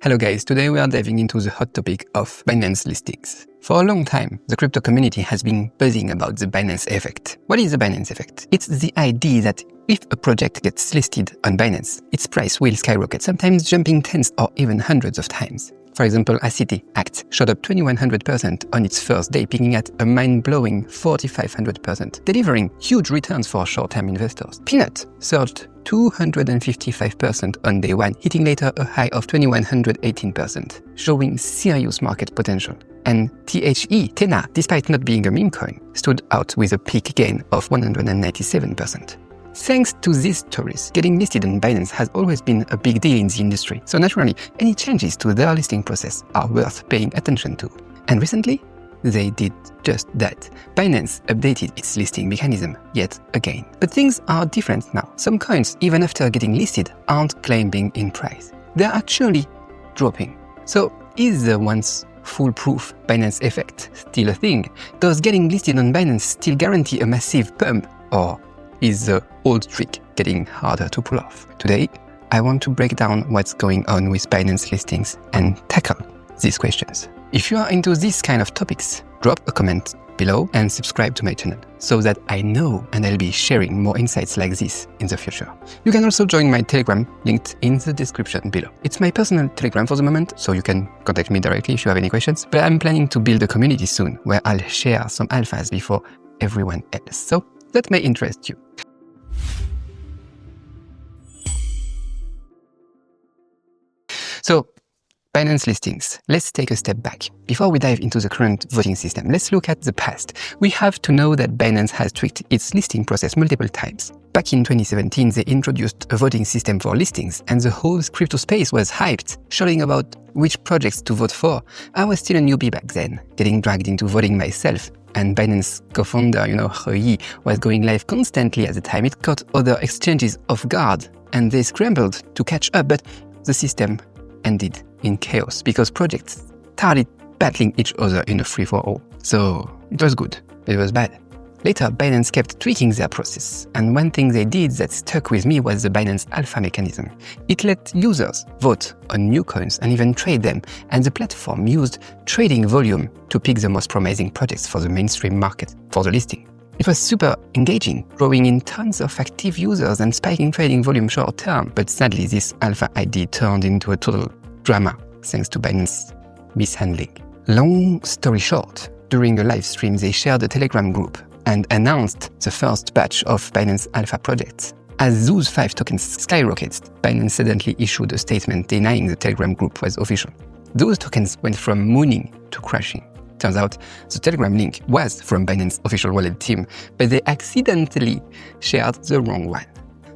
Hello guys, today we are diving into the hot topic of Binance listings. For a long time, the crypto community has been buzzing about the Binance effect. What is the Binance effect? It's the idea that if a project gets listed on Binance, its price will skyrocket, sometimes jumping tens or even hundreds of times. For example, City Act shot up 2100% on its first day, peaking at a mind-blowing 4500%, delivering huge returns for short-term investors. PNUT surged 255% on day one, hitting later a high of 2118%, showing serious market potential. And TENA, despite not being a meme coin, stood out with a peak gain of 197%. Thanks to these stories, getting listed on Binance has always been a big deal in the industry, so naturally, any changes to their listing process are worth paying attention to. And recently, they did just that. Binance updated its listing mechanism yet again. But things are different now. Some coins, even after getting listed, aren't climbing in price. They're actually dropping. So is the once foolproof Binance effect still a thing? Does getting listed on Binance still guarantee a massive pump? Or is the old trick getting harder to pull off? Today, I want to break down what's going on with Binance listings and tackle these questions. If you are into these kind of topics, drop a comment below and subscribe to my channel so that I know and I'll be sharing more insights like this in the future. You can also join my Telegram linked in the description below. It's my personal Telegram for the moment, so you can contact me directly if you have any questions, but I'm planning to build a community soon where I'll share some alphas before everyone else. So that may interest you. So, Binance listings. Let's take a step back. Before we dive into the current voting system, let's look at the past. We have to know that Binance has tweaked its listing process multiple times. Back in 2017, they introduced a voting system for listings, and the whole crypto space was hyped, shouting about which projects to vote for. I was still a newbie back then, getting dragged into voting myself. And Binance co-founder, He was going live constantly at the time. It caught other exchanges off guard, and they scrambled to catch up, but the system ended in chaos because projects started battling each other in a free-for-all. So it was good, but it was bad. Later, Binance kept tweaking their process, and one thing they did that stuck with me was the Binance Alpha mechanism. It let users vote on new coins and even trade them, and the platform used trading volume to pick the most promising projects for the mainstream market for the listing. It was super engaging, drawing in tons of active users and spiking trading volume short term, but sadly this Alpha ID turned into a total drama thanks to Binance mishandling. Long story short, during a live stream they shared a Telegram group and announced the first batch of Binance Alpha projects. As those 5 tokens skyrocketed, Binance suddenly issued a statement denying the Telegram group was official. Those tokens went from mooning to crashing. Turns out the Telegram link was from Binance official wallet team, but they accidentally shared the wrong one.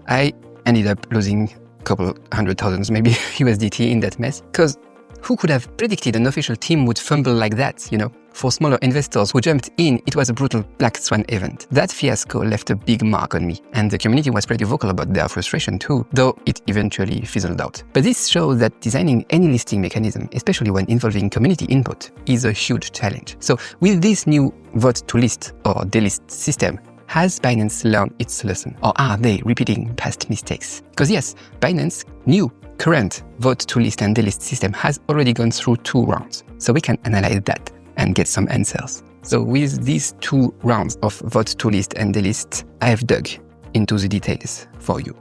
I ended up losing a couple hundred thousands, maybe USDT in that mess, because who could have predicted an official team would fumble like that, For smaller investors who jumped in, it was a brutal black swan event. That fiasco left a big mark on me, and the community was pretty vocal about their frustration too, though it eventually fizzled out. But this shows that designing any listing mechanism, especially when involving community input, is a huge challenge. So with this new vote to list or delist system, has Binance learned its lesson, or are they repeating past mistakes? Because yes, Binance new current vote to list and delist system has already gone through 2 rounds, so we can analyze that and get some answers. So with these 2 rounds of vote to list and delist, I have dug into the details for you.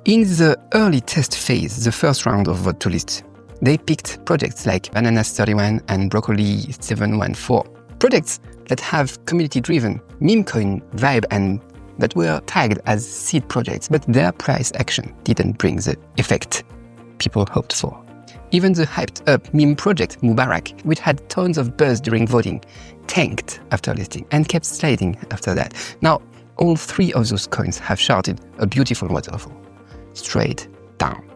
In the early test phase, the first round of vote to list, they picked projects like Bananas31 and Broccoli714, projects that have community-driven meme coin vibe and that were tagged as seed projects, but their price action didn't bring the effect people hoped for. Even the hyped-up meme project Mubarak, which had tons of buzz during voting, tanked after listing and kept sliding after that. Now, all 3 of those coins have charted a beautiful waterfall, straight down.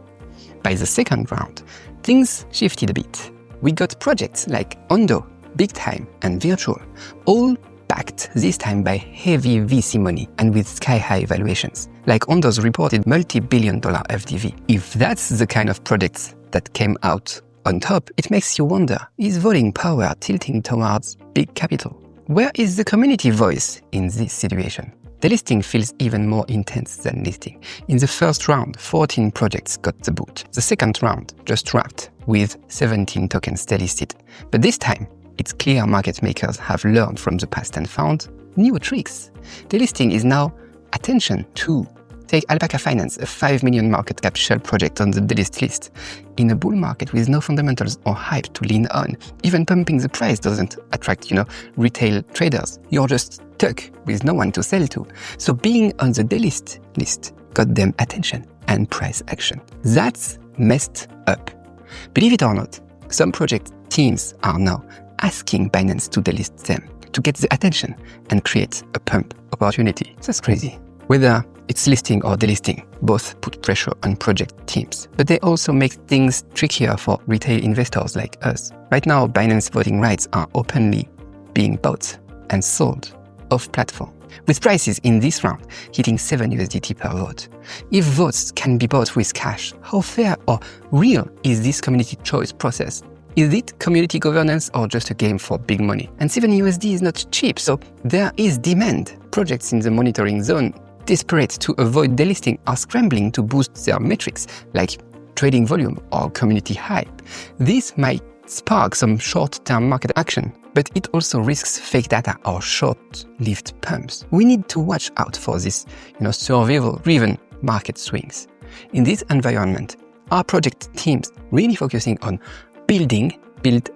By the second round, things shifted a bit. We got projects like Ondo, Big Time, and Virtual, all backed this time by heavy VC money and with sky-high valuations, like Ondo's reported multi-billion-dollar FDV. If that's the kind of projects that came out on top, it makes you wonder, is voting power tilting towards big capital? Where is the community voice in this situation? Delisting feels even more intense than listing. In the first round, 14 projects got the boot. The second round just wrapped with 17 tokens delisted. But this time, it's clear market makers have learned from the past and found new tricks. Delisting is now attention to. Take Alpaca Finance, a 5 million market cap shell project on the delist list. In a bull market with no fundamentals or hype to lean on, even pumping the price doesn't attract, retail traders. You're just stuck with no one to sell to. So being on the delist list got them attention and price action. That's messed up. Believe it or not, some project teams are now asking Binance to delist them to get the attention and create a pump opportunity. That's crazy. Whether it's listing or delisting, both put pressure on project teams, but they also make things trickier for retail investors like us. Right now, Binance voting rights are openly being bought and sold off platform, with prices in this round hitting $7 per vote. If votes can be bought with cash, how fair or real is this community choice process? Is it community governance or just a game for big money? And $7 is not cheap, so there is demand. Projects in the monitoring zone, desperate to avoid delisting, are scrambling to boost their metrics, like trading volume or community hype. This might spark some short-term market action, but it also risks fake data or short-lived pumps. We need to watch out for this, survival-driven market swings. In this environment, are project teams really focusing on build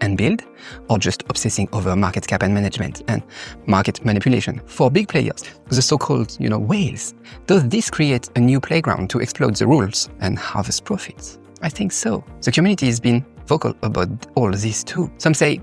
and build, or just obsessing over market cap and management and market manipulation? For big players, the so-called, whales, does this create a new playground to exploit the rules and harvest profits? I think so. The community has been vocal about all this too. Some say,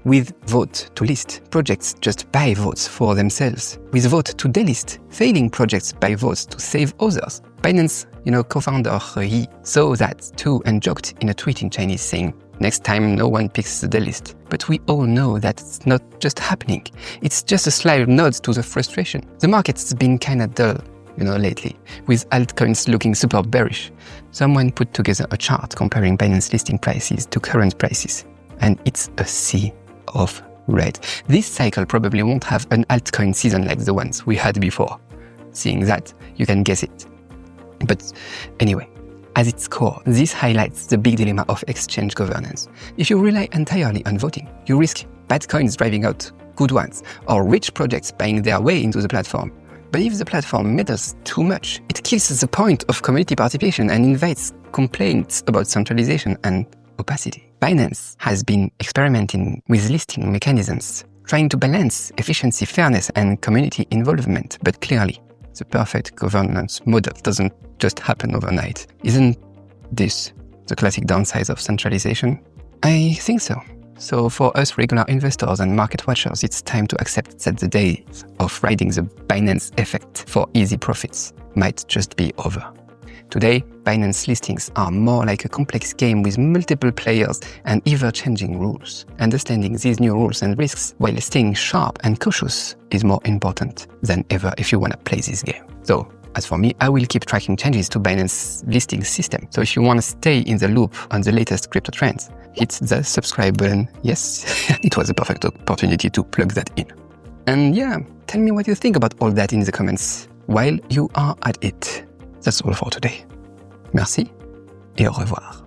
with vote to list, projects just buy votes for themselves. With vote to delist, failing projects buy votes to save others. Binance, co-founder He saw that too and joked in a tweet in Chinese saying, "Next time no one picks the delist." But we all know that it's not just happening. It's just a slight nod to the frustration. The market's been kinda dull, lately, with altcoins looking super bearish. Someone put together a chart comparing Binance listing prices to current prices, and it's a sea of red. This cycle probably won't have an altcoin season like the ones we had before. Seeing that, you can guess it. But anyway, at its core, this highlights the big dilemma of exchange governance. If you rely entirely on voting, you risk bad coins driving out good ones, or rich projects buying their way into the platform. But if the platform meddles too much, it kills the point of community participation and invites complaints about centralization and opacity. Binance has been experimenting with listing mechanisms, trying to balance efficiency, fairness, and community involvement, but clearly, the perfect governance model doesn't just happen overnight. Isn't this the classic downside of centralization? I think so. So for us regular investors and market watchers, it's time to accept that the days of riding the Binance effect for easy profits might just be over. Today, Binance listings are more like a complex game with multiple players and ever-changing rules. Understanding these new rules and risks while staying sharp and cautious is more important than ever if you want to play this game. So, as for me, I will keep tracking changes to Binance listing system. So if you want to stay in the loop on the latest crypto trends, hit the subscribe button. Yes, it was a perfect opportunity to plug that in. And yeah, tell me what you think about all that in the comments while you are at it. That's all for today. Merci et au revoir.